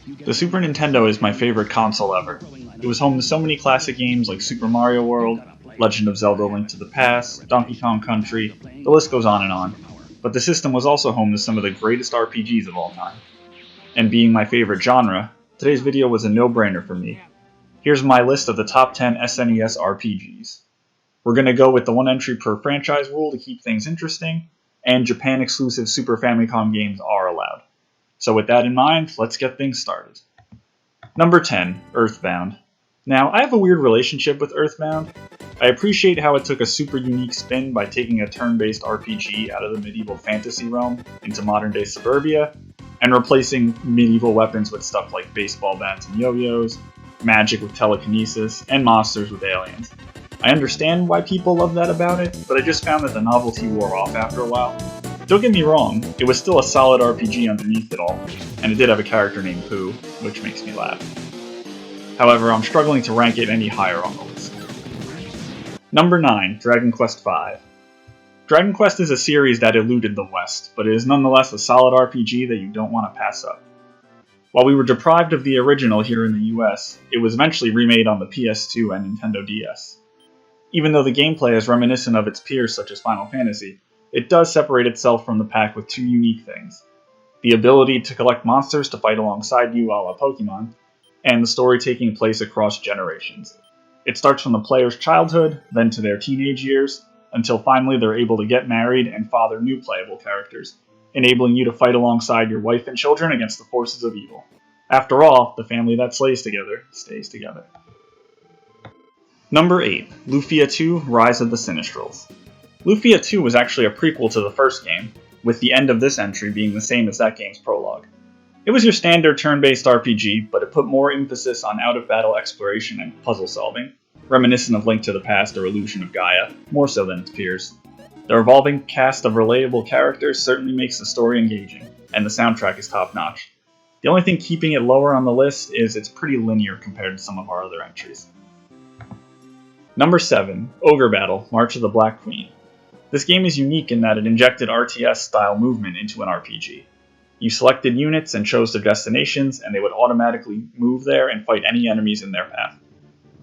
The Super Nintendo is my favorite console ever. It was home to so many classic games like Super Mario World, Legend of Zelda: Link to the Past, Donkey Kong Country, the list goes on and on. But the system was also home to some of the greatest RPGs of all time. And being my favorite genre, today's video was a no-brainer for me. Here's my list of the top 10 SNES RPGs. We're going to go with the one entry per franchise rule to keep things interesting, and Japan-exclusive Super Famicom games are allowed. So with that in mind, let's get things started. Number 10, Earthbound. Now, I have a weird relationship with Earthbound. I appreciate how it took a super unique spin by taking a turn-based RPG out of the medieval fantasy realm into modern-day suburbia, and replacing medieval weapons with stuff like baseball bats and yo-yos, magic with telekinesis, and monsters with aliens. I understand why people love that about it, but I just found that the novelty wore off after a while. Don't get me wrong, it was still a solid RPG underneath it all, and it did have a character named Pooh, which makes me laugh. However, I'm struggling to rank it any higher on the list. Number 9, Dragon Quest V. Dragon Quest is a series that eluded the West, but it is nonetheless a solid RPG that you don't want to pass up. While we were deprived of the original here in the US, it was eventually remade on the PS2 and Nintendo DS. Even though the gameplay is reminiscent of its peers such as Final Fantasy, it does separate itself from the pack with two unique things: the ability to collect monsters to fight alongside you a la Pokemon, and the story taking place across generations. It starts from the player's childhood, then to their teenage years, until finally they're able to get married and father new playable characters, enabling you to fight alongside your wife and children against the forces of evil. After all, the family that slays together stays together. Number 8, Lufia 2: Rise of the Sinistrals. Lufia 2 was actually a prequel to the first game, with the end of this entry being the same as that game's prologue. It was your standard turn-based RPG, but it put more emphasis on out-of-battle exploration and puzzle solving, reminiscent of Link to the Past or Illusion of Gaia, more so than its peers. The revolving cast of relatable characters certainly makes the story engaging, and the soundtrack is top-notch. The only thing keeping it lower on the list is it's pretty linear compared to some of our other entries. Number 7, Ogre Battle: March of the Black Queen. This game is unique in that it injected RTS-style movement into an RPG. You selected units and chose their destinations, and they would automatically move there and fight any enemies in their path.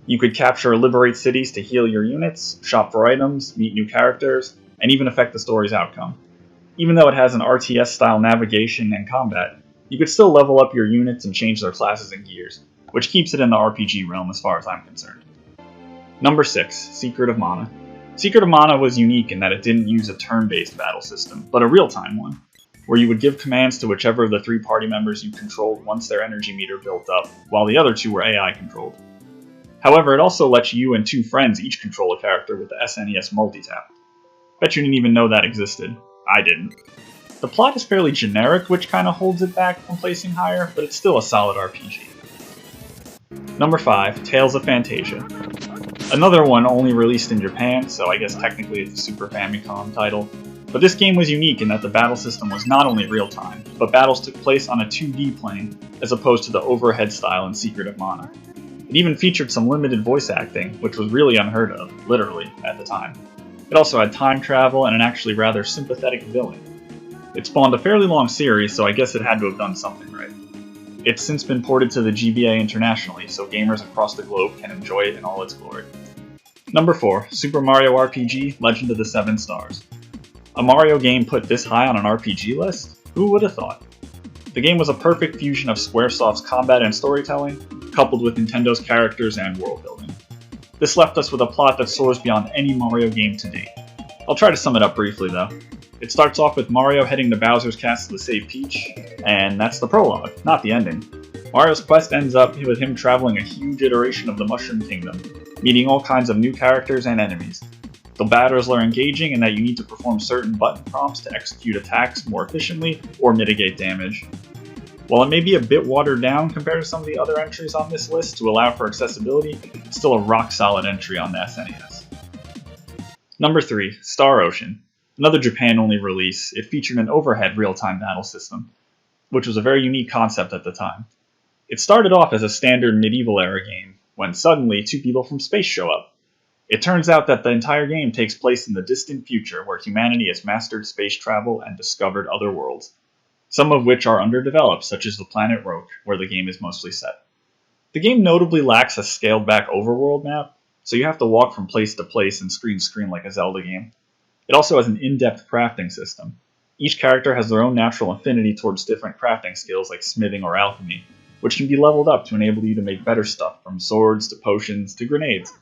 You could capture or liberate cities to heal your units, shop for items, meet new characters, and even affect the story's outcome. Even though it has an RTS-style navigation and combat, you could still level up your units and change their classes and gears, which keeps it in the RPG realm as far as I'm concerned. Number 6, Secret of Mana. Secret of Mana was unique in that it didn't use a turn-based battle system, but a real-time one, where you would give commands to whichever of the 3 party members you controlled once their energy meter built up, while the other 2 were AI controlled. However, it also lets you and 2 friends each control a character with the SNES multitap. Bet you didn't even know that existed. I didn't. The plot is fairly generic, which kinda holds it back from placing higher, but it's still a solid RPG. Number 5, Tales of Phantasia. Another one only released in Japan, so I guess technically it's a Super Famicom title. But this game was unique in that the battle system was not only real-time, but battles took place on a 2D plane, as opposed to the overhead style in Secret of Mana. It even featured some limited voice acting, which was really unheard of, literally, at the time. It also had time travel and an actually rather sympathetic villain. It spawned a fairly long series, so I guess it had to have done something right. It's since been ported to the GBA internationally, so gamers across the globe can enjoy it in all its glory. Number 4, Super Mario RPG: Legend of the Seven Stars. A Mario game put this high on an RPG list? Who would have thought? The game was a perfect fusion of Squaresoft's combat and storytelling, coupled with Nintendo's characters and world building. This left us with a plot that soars beyond any Mario game to date. I'll try to sum it up briefly though. It starts off with Mario heading to Bowser's castle to save Peach, and that's the prologue, not the ending. Mario's quest ends up with him traveling a huge iteration of the Mushroom Kingdom, meeting all kinds of new characters and enemies. The battles are engaging in that you need to perform certain button prompts to execute attacks more efficiently or mitigate damage. While it may be a bit watered down compared to some of the other entries on this list to allow for accessibility, it's still a rock-solid entry on the SNES. Number 3, Star Ocean. Another Japan-only release, it featured an overhead real-time battle system, which was a very unique concept at the time. It started off as a standard medieval-era game, when suddenly 2 people from space show up. It turns out that the entire game takes place in the distant future, where humanity has mastered space travel and discovered other worlds. some of which are underdeveloped, such as the planet Roach, where the game is mostly set. The game notably lacks a scaled back overworld map, so you have to walk from place to place and screen to screen like a Zelda game. It also has an in-depth crafting system. Each character has their own natural affinity towards different crafting skills like smithing or alchemy, which can be leveled up to enable you to make better stuff, from swords to potions to grenades.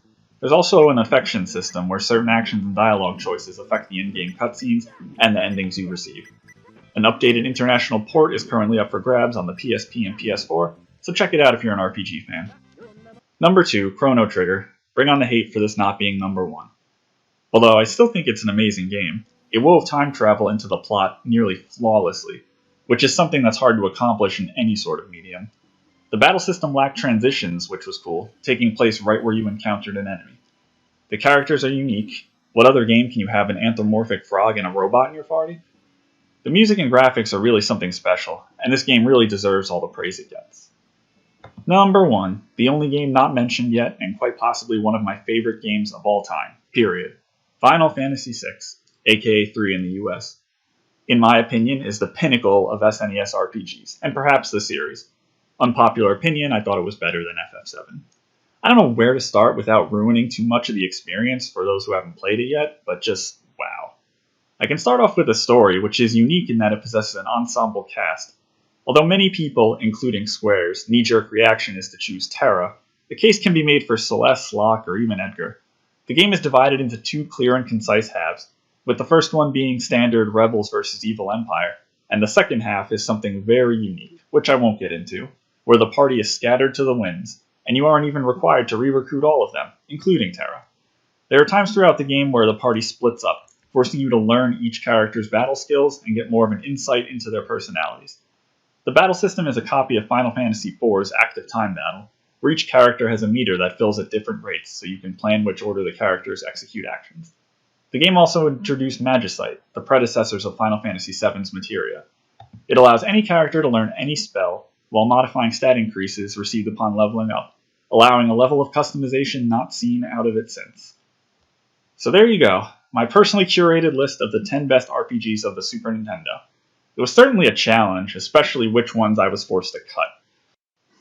There's also an affection system where certain actions and dialogue choices affect the in-game cutscenes and the endings you receive. An updated international port is currently up for grabs on the PSP and PS4, so check it out if you're an RPG fan. Number 2, Chrono Trigger. Bring on the hate for this not being number 1. Although I still think it's an amazing game, it wove time travel into the plot nearly flawlessly, which is something that's hard to accomplish in any sort of medium. The battle system lacked transitions, which was cool, taking place right where you encountered an enemy. The characters are unique. What other game can you have an anthropomorphic frog and a robot in your party? The music and graphics are really something special, and this game really deserves all the praise it gets. Number 1, the only game not mentioned yet, and quite possibly one of my favorite games of all time, period. Final Fantasy VI, aka 3 in the US. In my opinion, is the pinnacle of SNES RPGs, and perhaps the series. Unpopular opinion, I thought it was better than FF7. I don't know where to start without ruining too much of the experience for those who haven't played it yet, but just wow. I can start off with the story, which is unique in that it possesses an ensemble cast. Although many people, including Square's, knee-jerk reaction is to choose Terra, the case can be made for Celeste, Locke, or even Edgar. The game is divided into 2 clear and concise halves, with the first one being standard Rebels versus Evil Empire, and the second half is something very unique, which I won't get into, where the party is scattered to the winds, and you aren't even required to re-recruit all of them, including Terra. There are times throughout the game where the party splits up, forcing you to learn each character's battle skills and get more of an insight into their personalities. The battle system is a copy of Final Fantasy IV's Active Time Battle, where each character has a meter that fills at different rates so you can plan which order the characters execute actions. The game also introduced Magicite, the predecessors of Final Fantasy VII's materia. It allows any character to learn any spell, while modifying stat increases received upon leveling up, allowing a level of customization not seen out of it since. So there you go, my personally curated list of the 10 best RPGs of the Super Nintendo. It was certainly a challenge, especially which ones I was forced to cut.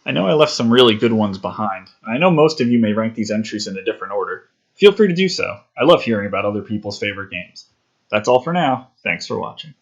I know I left some really good ones behind, and I know most of you may rank these entries in a different order. Feel free to do so. I love hearing about other people's favorite games. That's all for now. Thanks for watching.